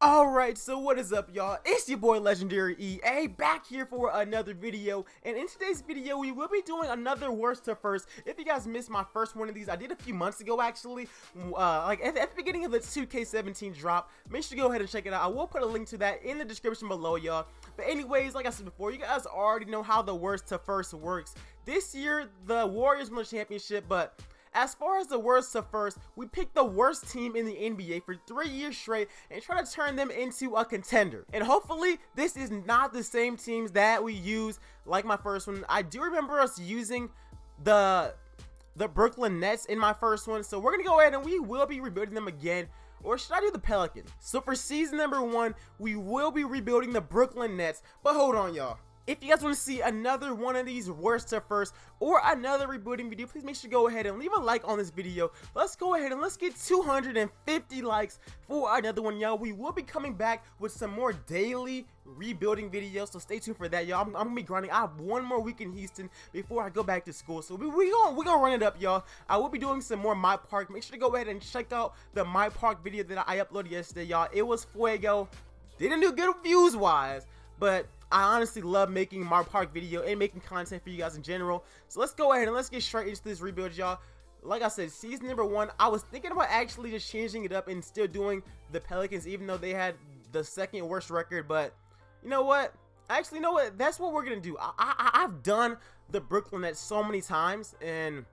Alright, so what is up, y'all? It's your boy LegendaryEA back here for another video, and in today's video we will be doing another worst to first. If you guys missed my first one of these, I did a few months ago actually, like at the beginning of the 2K17 drop. Make sure to go ahead and check it out. I will put a link to that in the description below, y'all. But anyways, like I said before, you guys already know how the worst to first works. This year the Warriors won the championship, but as far as the worst to first, we picked the worst team in the NBA for 3 years straight and try to turn them into a contender. And hopefully, this is not the same teams that we use like my first one. I do remember us using the Brooklyn Nets in my first one, so we're gonna go ahead and we will be rebuilding them again. Or should I do the Pelicans? So for season number 1, we will be rebuilding the Brooklyn Nets. But hold on, y'all. If you guys want to see another one of these worst to first or another rebooting video, please make sure to go ahead and leave a like on this video. Let's go ahead and let's get 250 likes for another one, y'all. We will be coming back with some more daily rebuilding videos, so stay tuned for that, y'all. I'm gonna be grinding. I have one more week in Houston before I go back to school, so we're gonna run it up, y'all. I will be doing some more My Park. Make sure to go ahead and check out the My Park video that I uploaded yesterday, y'all. It was fuego. Didn't do good views wise, but I honestly love making My Park video and making content for you guys in general. So let's go ahead and let's get straight into this rebuild, y'all. Like I said, season number 1, I was thinking about actually just changing it up and still doing the Pelicans, even though they had the second worst record. But you know what? Actually, you know what? That's what we're gonna do. I've done the Brooklyn Nets so many times, and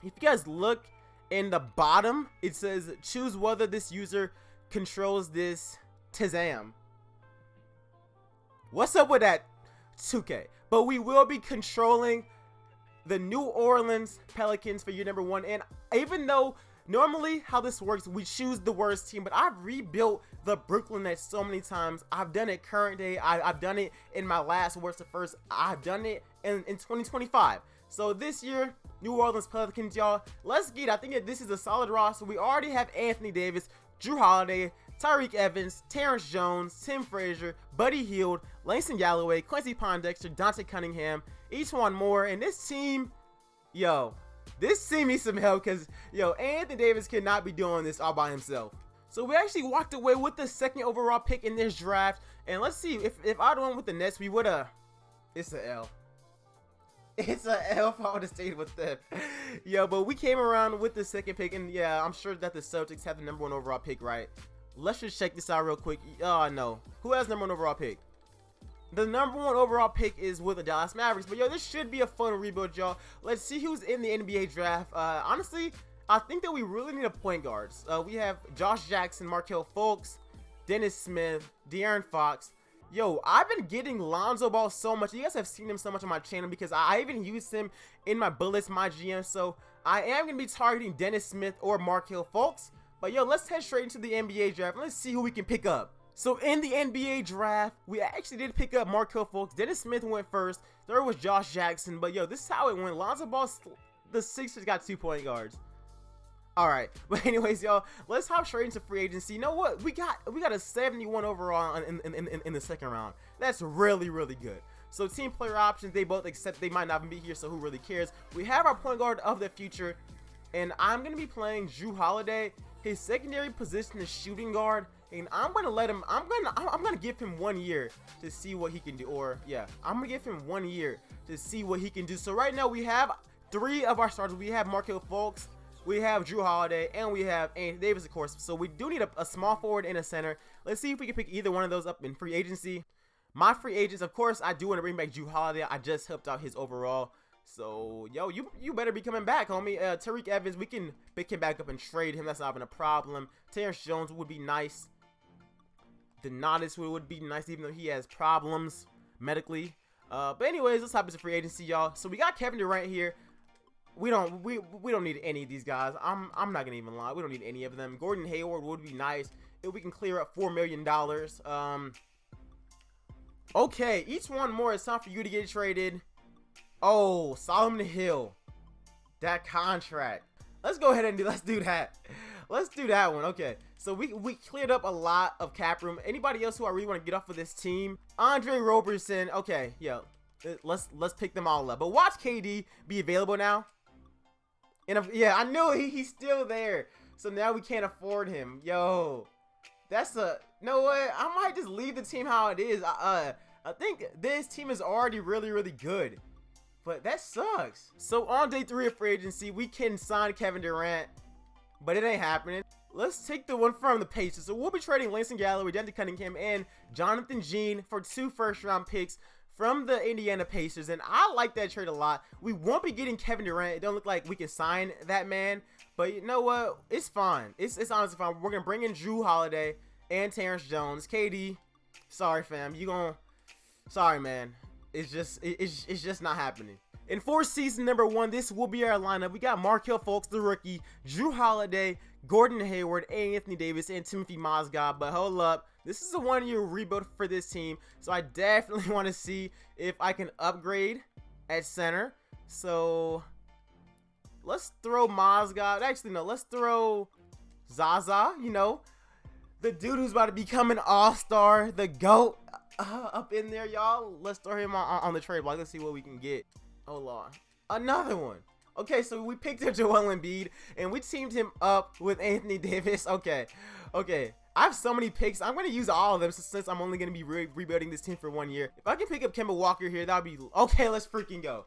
if you guys look in the bottom, it says choose whether this user controls this Tazam. What's up with that 2K? But we will be controlling the New Orleans Pelicans for year number 1. And even though normally how this works, we choose the worst team, but I've rebuilt the Brooklyn Nets so many times. I've done it current day. I've done it in my last worst to first. I've done it in 2025. So this year, New Orleans Pelicans, y'all. Let's get it. I think that this is a solid roster. We already have Anthony Davis, Drew Holiday, Tyreke Evans, Terrence Jones, Tim Frazier, Buddy Hield, Langston Galloway, Quincy Pondexter, Dante Cunningham, each one more. And this team, yo, this team needs some help because, yo, Anthony Davis cannot be doing this all by himself. So we actually walked away with the second overall pick in this draft. And let's see, if I'd won with the Nets, we would have, it's an L. It's an L if I would have stayed with them. Yo, but we came around with the second pick, and yeah, I'm sure that the Celtics have the number 1 overall pick, right? Let's just check this out real quick. Oh, no. Who has number 1 overall pick? The number 1 overall pick is with the Dallas Mavericks. But, yo, this should be a fun rebuild, y'all. Let's see who's in the NBA draft. Honestly, I think that we really need a point guards. We have Josh Jackson, Markelle Fultz, Dennis Smith, De'Aaron Fox. Yo, I've been getting Lonzo Ball so much. You guys have seen him so much on my channel because I even used him in my bullets, my GM. So, I am going to be targeting Dennis Smith or Markelle Fultz. But yo, let's head straight into the NBA draft. Let's see who we can pick up. So in the NBA draft, we actually did pick up Markelle Fultz. Dennis Smith went first. Third was Josh Jackson. But yo, this is how it went. Lonzo Ball, the Sixers got 2 point guards. All right. But anyways, y'all, let's hop straight into free agency. You know what? We got a 71 overall in the second round. That's really, really good. So team player options, they both accept they might not be here, so who really cares? We have our point guard of the future, and I'm gonna be playing Drew Holiday. His secondary position is shooting guard, and I'm gonna let him. I'm gonna give him 1 year to see what he can do. Or yeah, I'm gonna give him 1 year to see what he can do. So right now we have 3 of our starters. We have Markelle Fultz, we have Drew Holiday, and we have Anthony Davis, of course. So we do need a small forward and a center. Let's see if we can pick either one of those up in free agency. My free agents, of course, I do want to bring back Drew Holiday. I just helped out his overall. So, yo, you better be coming back, homie. Tyreke Evans, we can pick him back up and trade him. That's not even a problem. Terrence Jones would be nice. Donatis would be nice, even though he has problems medically. But anyways, let's hop into free agency, y'all. So we got Kevin Durant here. We don't need any of these guys. I'm not gonna even lie. We don't need any of them. Gordon Hayward would be nice if we can clear up $4 million. Okay, each one more. It's time for you to get traded. Oh, Solomon Hill, that contract. Let's go ahead and let's do that. Let's do that one. Okay, so we cleared up a lot of cap room. Anybody else who I really want to get off of this team? Andre Roberson. Okay, yeah, let's pick them all up. But watch KD be available now. And yeah, I knew he's still there. So now we can't afford him. Yo, that's a You know what? I might just leave the team how it is. I think this team is already really good. But that sucks. So on day 3 of free agency, we can sign Kevin Durant, but it ain't happening. Let's take the one from the Pacers. So we'll be trading Langston Galloway, Denton Cunningham, and Jonathan Jean for 2 first-round picks from the Indiana Pacers. And I like that trade a lot. We won't be getting Kevin Durant. It don't look like we can sign that man. But you know what? It's fine. It's honestly fine. We're going to bring in Drew Holiday and Terrence Jones. KD, sorry, fam. Sorry, man. It's just not happening. And for season number 1, this will be our lineup. We got Markelle Fultz, the rookie, Drew Holiday, Gordon Hayward, Anthony Davis, and Timothy Mozgov. But hold up, this is a 1-year rebuild for this team, so I definitely want to see if I can upgrade at center. So let's throw Mozgov. Actually, no, let's throw Zaza. You know, the dude who's about to become an all-star, the GOAT. Up in there, y'all. Let's throw him on the trade block. Let's see what we can get. Hold on. Another one. Okay, so we picked up Joel Embiid, and we teamed him up with Anthony Davis. Okay. I have so many picks. I'm going to use all of them since I'm only going to be rebuilding this team for 1 year. If I can pick up Kemba Walker here, that would be... Okay, let's freaking go.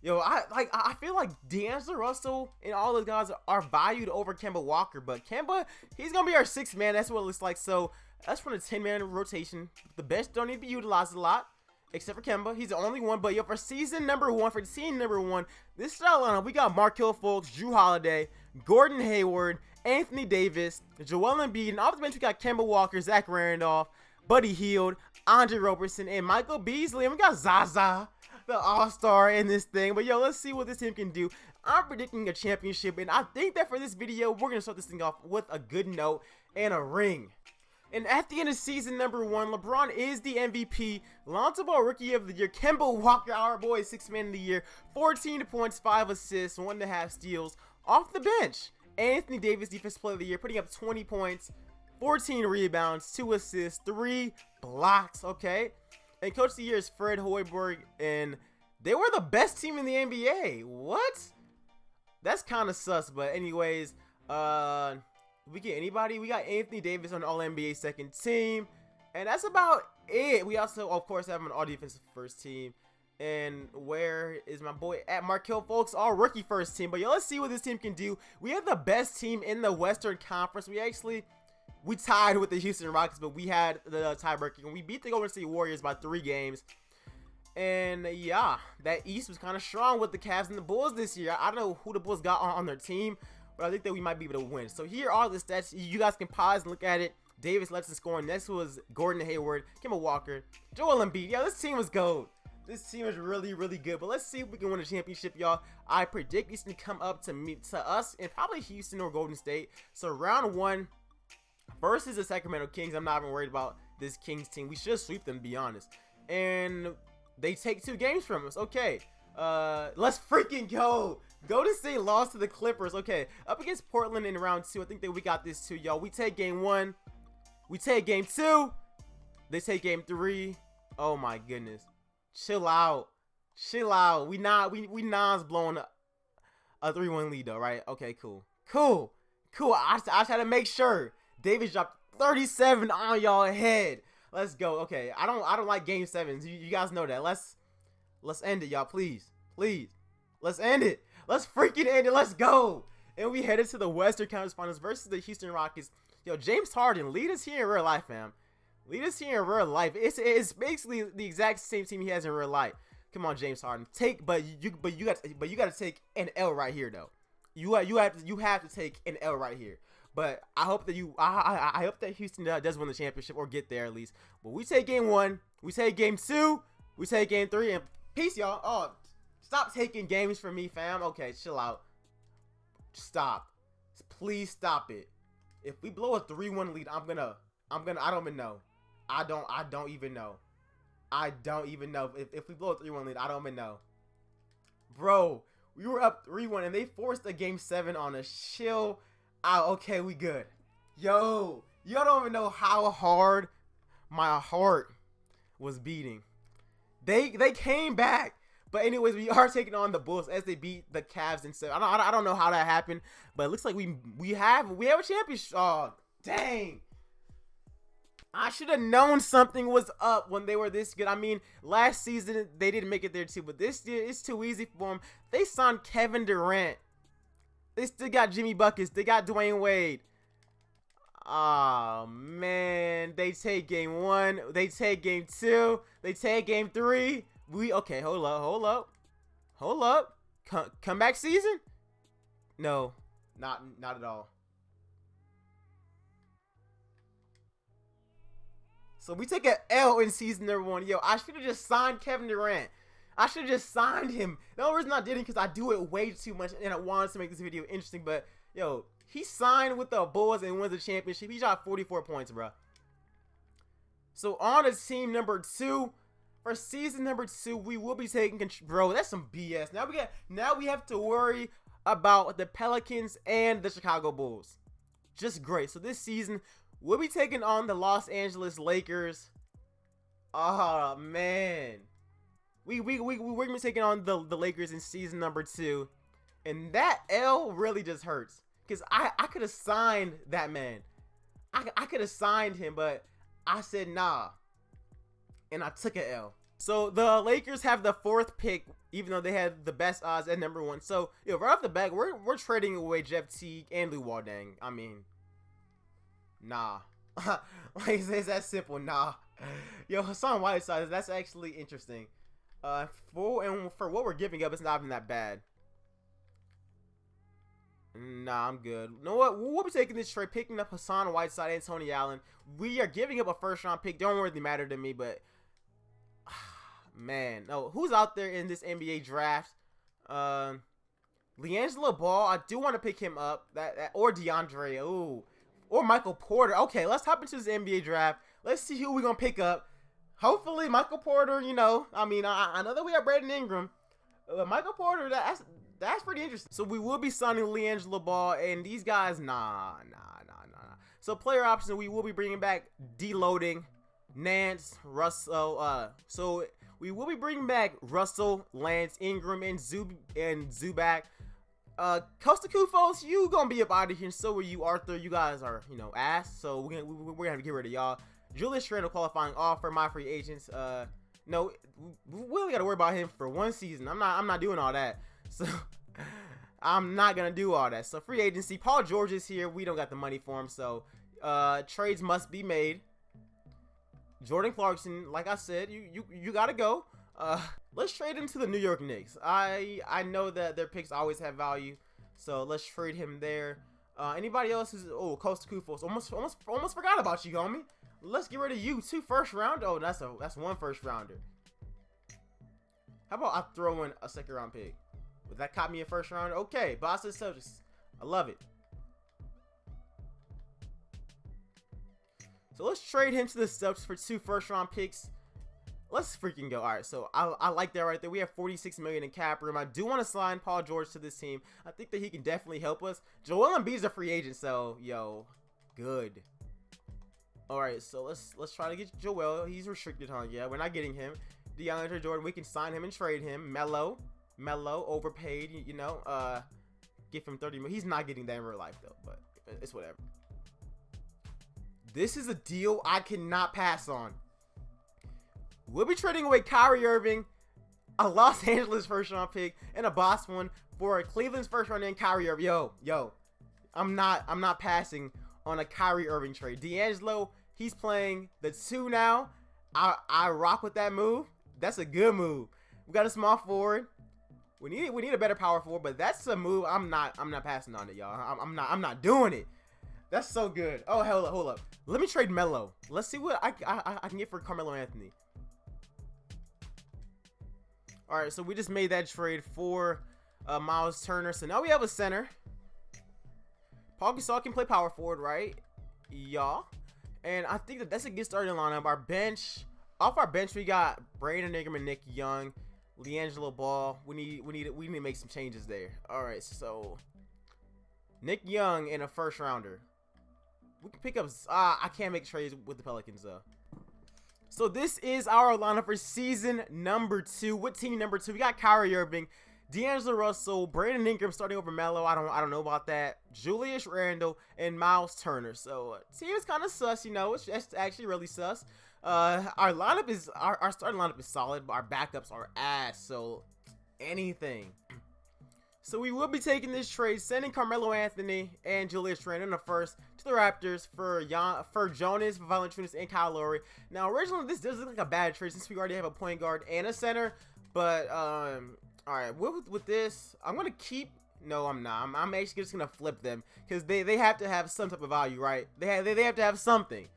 Yo, I feel like D'Angelo Russell and all those guys are valued over Kemba Walker, but Kemba, he's going to be our 6th man. That's what it looks like. So that's from the 10-man rotation. The bench don't need to be utilized a lot, except for Kemba. He's the only one. But yo, for season number 1, this is our lineup. We got Markelle Fultz, Drew Holiday, Gordon Hayward, Anthony Davis, Joel Embiid, and off the bench we got Kemba Walker, Zach Randolph, Buddy Hield, Andre Roberson, and Michael Beasley. And we got Zaza, the all-star in this thing. But yo, let's see what this team can do. I'm predicting a championship, and I think that for this video, we're going to start this thing off with a good note and a ring. And at the end of season number 1, LeBron is the MVP, Lonzo Ball Rookie of the Year, Kemba Walker, our boy, 6th man of the year, 14 points, 5 assists, 1.5 steals. Off the bench, Anthony Davis, Defensive Player of the Year, putting up 20 points, 14 rebounds, 2 assists, 3 blocks, okay? And Coach of the Year is Fred Hoiberg, and they were the best team in the NBA. What? That's kind of sus, but anyways, we get anybody. We got Anthony Davis on All-NBA 2nd team, and that's about it. We also, of course, have an All-Defensive 1st team. And where is my boy at Markelle Fultz, All-Rookie 1st team? But yo, let's see what this team can do. We have the best team in the Western Conference. We tied with the Houston Rockets, but we had the tiebreaker, and we beat the Golden State Warriors by 3 games. And yeah, that East was kind of strong with the Cavs and the Bulls this year. I don't know who the Bulls got on their team, but I think that we might be able to win. So here are the stats. You guys can pause and look at it. Davis led in scoring. Next was Gordon Hayward, Kemba Walker, Joel Embiid. Yeah, this team was gold. This team is really good. But let's see if we can win a championship, y'all. I predict these to come up to us and probably Houston or Golden State. So round 1 versus the Sacramento Kings. I'm not even worried about this Kings team. We should sweep them, to be honest. And they take 2 games from us. Okay. Let's freaking go. Golden State lost to the Clippers. Okay, up against Portland in round 2. I think that we got this too, y'all. We take game 1. We take game 2. They take game 3. Oh my goodness. Chill out. We non's blowing a 3-1 lead though, right? Okay, cool. I try to make sure. Davis dropped 37 on y'all head. Let's go. Okay, I don't like game 7s. You guys know that. Let's end it, y'all. Please. Let's end it. Let's freaking end it. Let's go. And we headed to the Western Conference Finals versus the Houston Rockets. Yo, James Harden, lead us here in real life, fam. Lead us here in real life. It's basically the exact same team he has in real life. Come on, James Harden. But you got to take an L right here though. You have to take an L right here. But I hope that I hope that Houston does win the championship or get there at least. But we take game 1, we take game 2, we take game 3, and peace, y'all. Oh, stop taking games from me, fam. Okay, chill out. Stop. Please stop it. If we blow a 3-1 lead, I don't even know. I don't even know. If we blow a 3-1 lead, I don't even know. Bro, we were up 3-1 and they forced a game 7 on us. Chill out. Okay, we good. Yo, y'all don't even know how hard my heart was beating. They came back. But anyways, we are taking on the Bulls as they beat the Cavs in 7. I don't know how that happened, but it looks like we have a championship. Oh, dang. I should have known something was up when they were this good. I mean, last season they didn't make it there too, but this year it's too easy for them. They signed Kevin Durant. They still got Jimmy Buckets. They got Dwayne Wade. Oh man, they take game 1. They take game 2. They take game 3. Okay, hold up. Comeback season? No, not at all. So we take an L in season number 1. Yo, I should have just signed Kevin Durant. I should have just signed him. The only reason I didn't because I do it way too much and I wanted to make this video interesting. But, yo, he signed with the Bulls and wins the championship. He shot 44 points, bro. So on to team number 2. For season number 2, we will be taking control. Bro, that's some BS. Now we have to worry about the Pelicans and the Chicago Bulls. Just great. So this season, we'll be taking on the Los Angeles Lakers. Oh, man. We're going to be taking on the Lakers in season number 2. And that L really just hurts. Because I could have signed that man. I could have signed him, but I said nah. And I took an L. So the Lakers have the 4th pick, even though they had the best odds at number 1. So, yo, right off the bat, we're trading away Jeff Teague and Lou Waldang. I mean, nah. Like, it's that simple, nah. Yo, Hassan Whiteside, that's actually interesting. For what we're giving up, it's not even that bad. Nah, I'm good. You know what? We'll be taking this trade, picking up Hassan Whiteside and Tony Allen. We are giving up a 1st-round pick. Don't really matter to me, but man, no. Who's out there in this NBA draft? LeAngelo Ball. I do want to pick him up. Or DeAndre. Ooh. Or Michael Porter. Okay, let's hop into this NBA draft. Let's see who we're gonna pick up. Hopefully, Michael Porter. You know, I mean, I know that we have Brandon Ingram. Michael Porter. That's pretty interesting. So we will be signing LeAngelo Ball, and these guys, nah. So player option, we will be bringing back deloading, Nance, Russell. So we will be bringing back Russell, Lance, Ingram, and Zubac. Costa Kufos, you gonna be up out of here, and so are you, Arthur. You guys are, you know, ass. So we're gonna have to get rid of y'all. Julius Randle qualifying offer, my free agents. No, we only gotta worry about him for 1 season. I'm not doing all that. So I'm not gonna do all that. So free agency, Paul George is here. We don't got the money for him, so trades must be made. Jordan Clarkson, like I said, you gotta go. Let's trade him to the New York Knicks. I know that their picks always have value, so let's trade him there. Anybody else who's Costa Kufos? Almost forgot about you, homie. Let's get rid of you. 2 first round. Oh, that's 1 first rounder. How about I throw in a 2nd round pick? Would that caught me a 1st rounder? Okay, Boston Celtics. I love it. So let's trade him to the Celtics for 2 first round picks. Let's freaking go. All right, so I like that right there. We have $46 million in cap room. I do want to sign Paul George to this team. I think that he can definitely help us. Joel Embiid's a free agent, so yo, good. All right, so let's try to get Joel. He's restricted, huh? Yeah, we're not getting him. DeAndre Jordan, we can sign him and trade him. Melo, overpaid. You know, give him 30 million. He's not getting that in real life though, but it's whatever. This is a deal I cannot pass on. We'll be trading away Kyrie Irving, a Los Angeles 1st round pick, and a boss one for Cleveland's 1st round and Kyrie Irving. Yo, I'm not passing on a Kyrie Irving trade. D'Angelo, he's playing the 2 now. I rock with that move. That's a good move. We got a small forward. We need a better power forward, but that's a move I'm not passing on it, y'all. I'm not doing it. That's so good. Oh, hold up. Let me trade Melo. Let's see what I can get for Carmelo Anthony. All right, so we just made that trade for Miles Turner. So now we have a center. Paul Gasol can play power forward, right? Yeah. And I think that's a good starting lineup. Our bench, off our bench, we got Brandon Ingram and Nick Young, LeAngelo Ball. We need to make some changes there. All right, so Nick Young and a 1st rounder. We can pick up. I can't make trades with the Pelicans though. So this is our lineup for season number 2. With team number 2, we got Kyrie Irving, D'Angelo Russell, Brandon Ingram starting over Melo. I don't know about that. Julius Randle and Miles Turner. So team is kind of sus, you know. It's actually really sus. Our lineup is our starting lineup is solid, but our backups are ass. So anything. So we will be taking this trade, sending Carmelo Anthony and Julius Randle in the first to the Raptors for Jonas, Valanciunas, and Kyle Lowry. Now, originally this does look like a bad trade since we already have a point guard and a center. But all right, with this, I'm gonna keep. No, I'm not. I'm actually just gonna flip them because they have to have some type of value, right? They have to have something.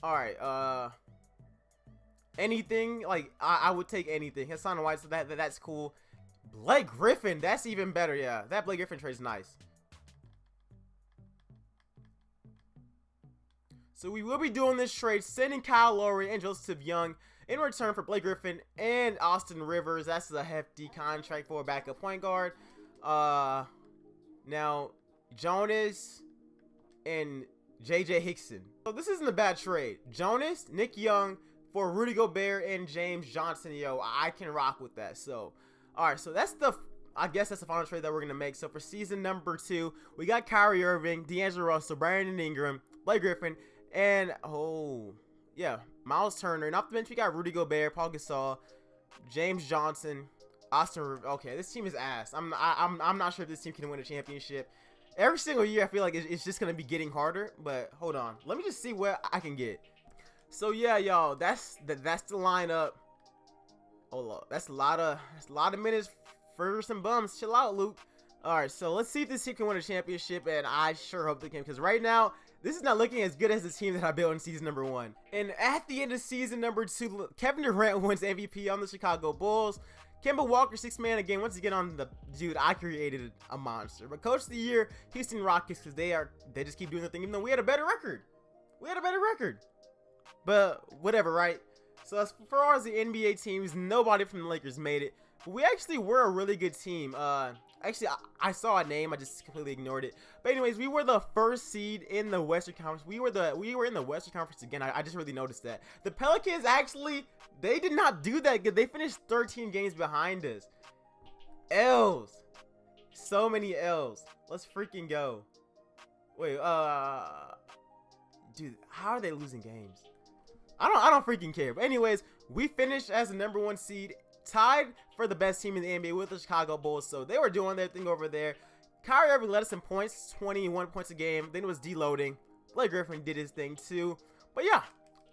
All right, anything like I would take anything. Hassan White, so that's cool. Blake Griffin, that's even better. Yeah, that Blake Griffin trade is nice. So we will be doing this trade, sending Kyle Lowry and Joseph Young in return for Blake Griffin and Austin Rivers. That's a hefty contract for a backup point guard. Now Jonas and JJ Hickson. So this isn't a bad trade. Jonas, Nick Young for Rudy Gobert and James Johnson. Yo, I can rock with that. So all right, so I guess that's the final trade that we're gonna make. So for season number 2, we got Kyrie Irving, D'Angelo Russell, Brandon Ingram, Blake Griffin, and Miles Turner. And off the bench we got Rudy Gobert, Paul Gasol, James Johnson, Austin. Okay, this team is ass. I'm not sure if this team can win a championship. Every single year I feel like it's just gonna be getting harder. But hold on, let me just see what I can get. So yeah, y'all, that's the lineup. Hold up, that's a lot of minutes for some bums. Chill out, Luke. All right, so let's see if this team can win a championship, and I sure hope they can, because right now this is not looking as good as the team that I built in season number 1. And at the end of season number 2, Kevin Durant wins MVP on the Chicago Bulls. Kemba Walker 6th man again, once again on the dude. I created a monster. But coach of the year, Houston Rockets, because they just keep doing the thing, even though we had a better record. But whatever, right? So as far as the NBA teams, nobody from the Lakers made it. But we actually were a really good team. Actually, I saw a name, I just completely ignored it. But anyways, we were the first seed in the Western Conference. We were in the Western Conference again. I just really noticed that. The Pelicans actually, they did not do that good. They finished 13 games behind us. L's. So many L's. Let's freaking go. Wait, dude, how are they losing games? I don't freaking care. But anyways, we finished as the number 1 seed, tied for the best team in the NBA with the Chicago Bulls. So they were doing their thing over there. Kyrie Irving led us in points, 21 points a game. Then it was deloading. Blake Griffin did his thing too. But yeah,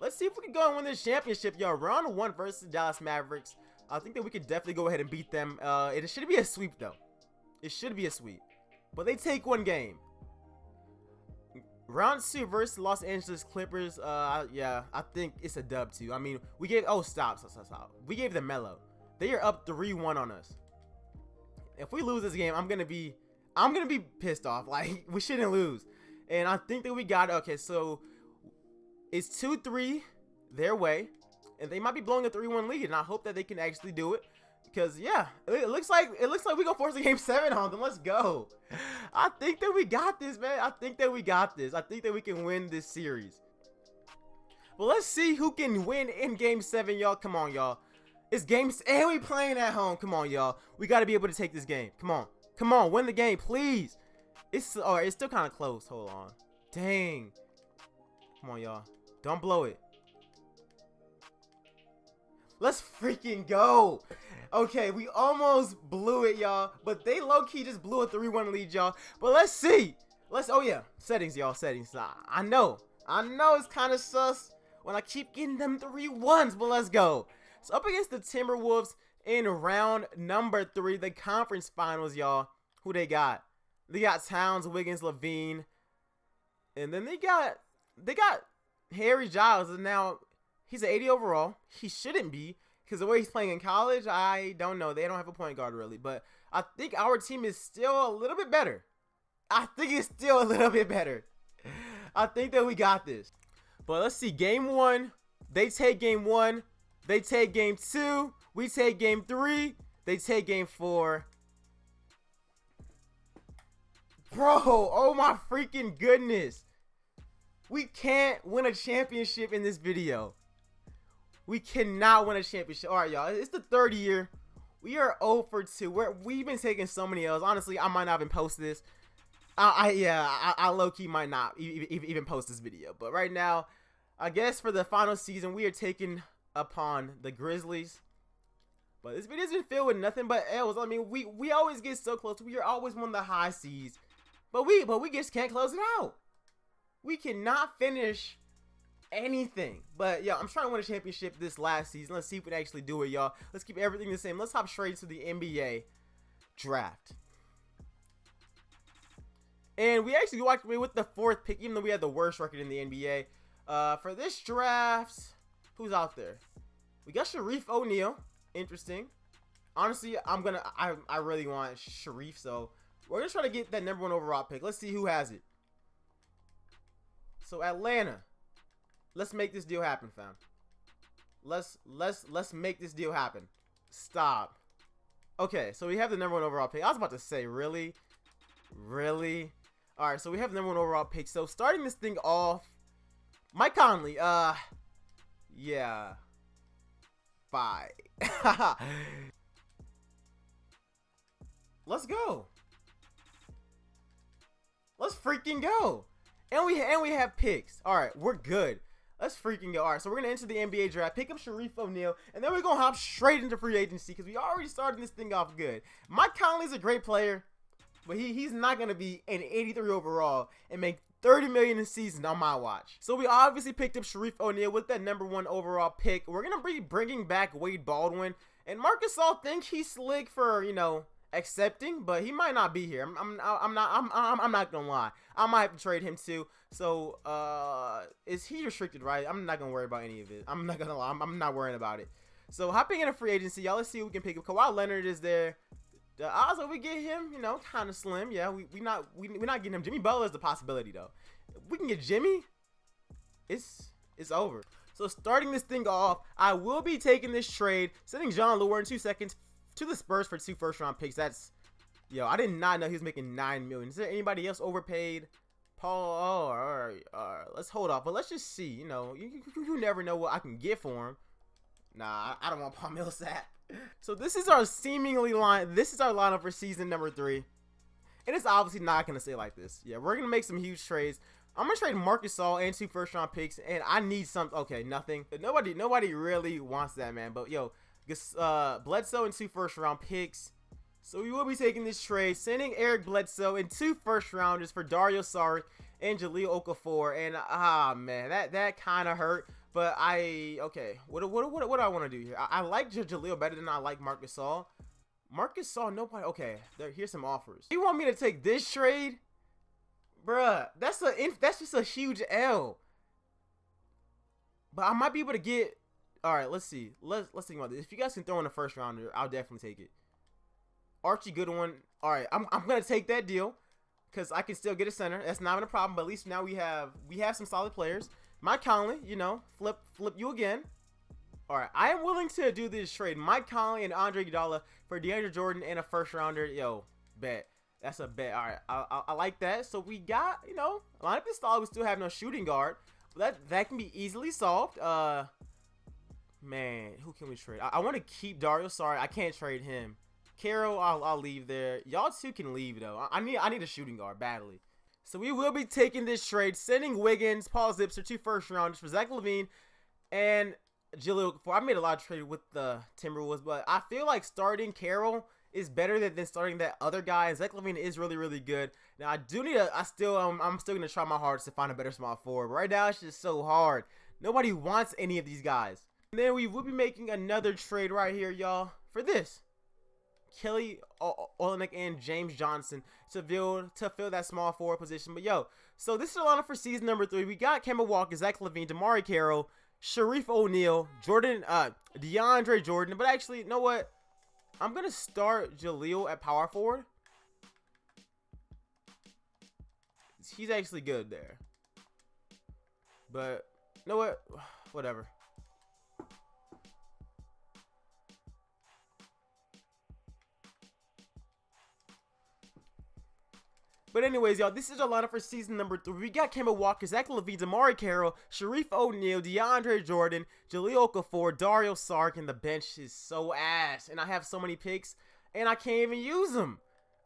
let's see if we can go and win this championship, y'all. Round 1 versus the Dallas Mavericks. I think that we could definitely go ahead and beat them. It should be a sweep though. It should be a sweep. But they take one game. Round 2 versus Los Angeles Clippers. Yeah, I think it's a dub too. I mean, we gave stop. We gave them Melo. They are up 3-1 on us. If we lose this game, I'm gonna be pissed off. Like, we shouldn't lose. And I think that we got it. Okay, so it's 2-3 their way, and they might be blowing a 3-1 lead. And I hope that they can actually do it. Because yeah, it looks like we're gonna force a game 7 on them. Let's go. I think that we got this, man. I think that we can win this series. But let's see who can win in game 7, y'all. Come on, y'all. It's games, and we playing at home. Come on, y'all. We gotta be able to take this game. Come on, win the game, please. It's still kind of close. Hold on. Dang. Come on, y'all. Don't blow it. Let's freaking go. Okay, we almost blew it, y'all. But they low-key just blew a 3-1 lead, y'all. But let's see. Oh yeah, settings, y'all, settings. I know it's kind of sus when I keep getting them 3-1s, but let's go. So up against the Timberwolves in round number 3, the conference finals, y'all. Who they got? They got Towns, Wiggins, Levine, and then they got Harry Giles. And now he's an 80 overall. He shouldn't be, because the way he's playing in college, I don't know. They don't have a point guard really, but I think our team is still a little bit better. I think that we got this. But let's see. Game 1, they take game 1. They take game 2. We take game 3. They take game 4. Bro, oh my freaking goodness. We can't win a championship in this video. We cannot win a championship. All right, y'all. It's the 3rd year. We are 0 for 2. We've been taking so many L's. Honestly, I might not even post this. I low-key might not even post this video. But right now, I guess for the final season, we are taking upon the Grizzlies. But this video's been filled with nothing but L's. I mean, we always get so close. We are always one of the high seeds. But we just can't close it out. We cannot finish anything. But yeah, I'm trying to win a championship this last season. Let's see if we can actually do it, y'all. Let's keep everything the same. Let's hop straight to the NBA draft. And we actually walked away with the 4th pick, even though we had the worst record in the NBA. For this draft, who's out there? We got Shareef O'Neal. Interesting. Honestly, I really want Shareef, so we're gonna try to get that #1 overall pick. Let's see who has it. So Atlanta, let's make this deal happen, fam. Let's make this deal happen. Stop. Okay, so we have the #1 overall pick. I was about to say, really? All right, so we have the #1 overall pick. So starting this thing off, Mike Conley. Yeah. Bye. Let's go. Let's freaking go. And we have picks. All right, we're good. Let's freaking go. All right, so we're gonna enter the NBA draft, pick up Shareef O'Neal, and then we're gonna hop straight into free agency because we already started this thing off good. Mike Conley's a great player, but he's not gonna be an 83 overall and make 30 million a season on my watch. So we obviously picked up Shareef O'Neal with that #1 overall pick. We're gonna be bringing back Wade Baldwin, and Marcus All think he's slick for, you know, accepting, but he might not be here. I'm not gonna lie. I might have to trade him too. So is he restricted, right? I'm not gonna worry about any of it. I'm not gonna lie. I'm not worrying about it. So hopping in a free agency, y'all. Let's see who we can pick up. Kawhi Leonard is there. The odds that we get him, you know, kind of slim. Yeah, we're not getting him. Jimmy Butler is the possibility though. If we can get Jimmy, it's over. So starting this thing off, I will be taking this trade, sending John Lure in 2 seconds to the Spurs for 2 first-round picks. That's, yo, I did not know he was making $9 million. Is there anybody else overpaid? Paul, oh, all right, let's hold off. But let's just see, you know, you never know what I can get for him. Nah, I don't want Paul Millsap. So this is our lineup for season #3. And it's obviously not going to stay like this. Yeah, we're going to make some huge trades. I'm going to trade Marcus All and 2 first-round picks. And I need some, okay, nothing. Nobody really wants that, man. But, yo, Bledsoe and 2 first-round picks. So we will be taking this trade, sending Eric Bledsoe and 2 first-rounders for Dario Saric and Jahlil Okafor. And, man, that kind of hurt. But okay, what do I want to do here? I like Jahlil better than I like Marcus All. Marcus All, nobody. Okay, here's some offers. You want me to take this trade, bruh? That's just a huge L. But I might be able to get. All right, let's see. Let's think about this. If you guys can throw in a first rounder, I'll definitely take it. Archie Goodwin. All right, I'm gonna take that deal because I can still get a center. That's not a problem. But at least now we have some solid players. Mike Conley, you know, flip you again. All right, I am willing to do this trade. Mike Conley and Andre Iguodala for DeAndre Jordan and a first rounder. Yo, bet. That's a bet. All right, I like that. So we got, you know, lineup is solid. We still have no shooting guard. But that can be easily solved. Man, who can we trade? I want to keep Dario. Sorry, I can't trade him. Carroll, I'll leave there. Y'all two can leave though. I need a shooting guard badly. So we will be taking this trade, sending Wiggins, Paul Zipser, 2 first-rounders for Zach LaVine and Jahlil Okafor. I made a lot of trades with the Timberwolves, but I feel like starting Carroll is better than starting that other guy. Zach LaVine is really good. Now I do need I'm still gonna try my hardest to find a better small forward. But right now it's just so hard. Nobody wants any of these guys. And then we will be making another trade right here, y'all, for this. Kelly Olynyk and James Johnson to fill that small forward position. But yo, so this is the lineup for season #3. We got Kemba Walker, Zach LaVine, Damari Carroll, Shareef O'Neal, DeAndre Jordan. But actually, you know what? I'm gonna start Jahlil at power forward. He's actually good there. But you know what? Whatever. But anyways, y'all, this is our lineup for season number 3. We got Kemba Walker, Zach LaVine, Damari Carroll, Sharif O'Neal, DeAndre Jordan, Jahlil Okafor, Dario Saric, and the bench is so ass. And I have so many picks, and I can't even use them.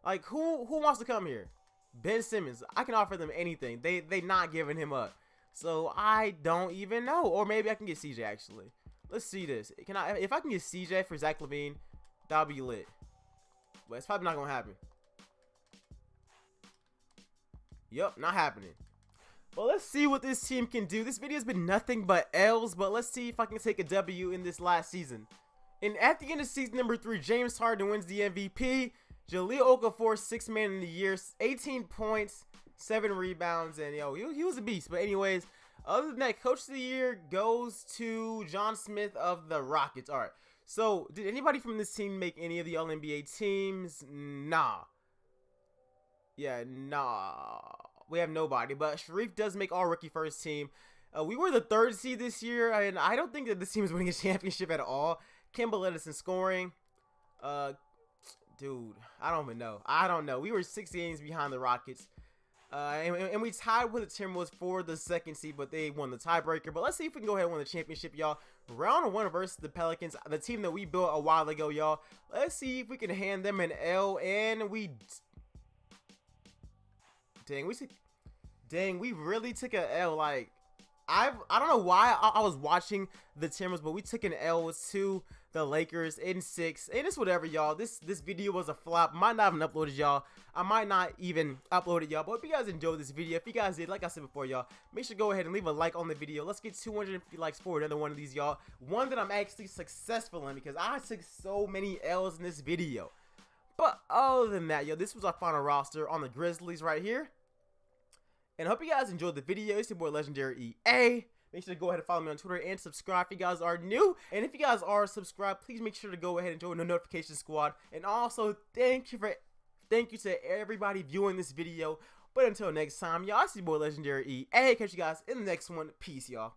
Like, who wants to come here? Ben Simmons. I can offer them anything. They not giving him up. So I don't even know. Or maybe I can get CJ actually. Let's see this. If I can get CJ for Zach LaVine, that'll be lit. But it's probably not gonna happen. Yep, not happening. Well, let's see what this team can do. This video's been nothing but L's, but let's see if I can take a W in this last season. And at the end of season number 3, James Harden wins the MVP. Jahlil Okafor, 6th man in the year, 18 points, 7 rebounds, and yo, he was a beast. But anyways, other than that, Coach of the Year goes to John Smith of the Rockets. All right. So, did anybody from this team make any of the All-NBA teams? Nah. Yeah, nah. We have nobody. But Sharif does make All-Rookie First Team. We were the 3rd seed this year, and I don't think that this team is winning a championship at all. Kemba led us in scoring. Dude, I don't even know. I don't know. We were 6 games behind the Rockets. And we tied with the Timberwolves for the 2nd seed, but they won the tiebreaker. But let's see if we can go ahead and win the championship, y'all. Round 1 versus the Pelicans, the team that we built a while ago, y'all. Let's see if we can hand them an L, and we... Dang, we really took an L. Like, I don't know why I was watching the Timbers, but we took an L to the Lakers in 6. And it's whatever, y'all. This video was a flop. Might not even uploaded, y'all. I might not even upload it, y'all. But if you guys enjoyed this video, if you guys did, like I said before, y'all, make sure to go ahead and leave a like on the video. Let's get 250 likes for another one of these, y'all. One that I'm actually successful in, because I took so many L's in this video. But other than that, yo, this was our final roster on the Grizzlies right here. And I hope you guys enjoyed the video. It's your boy LegendaryEA. Make sure to go ahead and follow me on Twitter and subscribe if you guys are new. And if you guys are subscribed, please make sure to go ahead and join the notification squad. And also, thank you to everybody viewing this video. But until next time, y'all, it's your boy LegendaryEA. Catch you guys in the next one. Peace, y'all.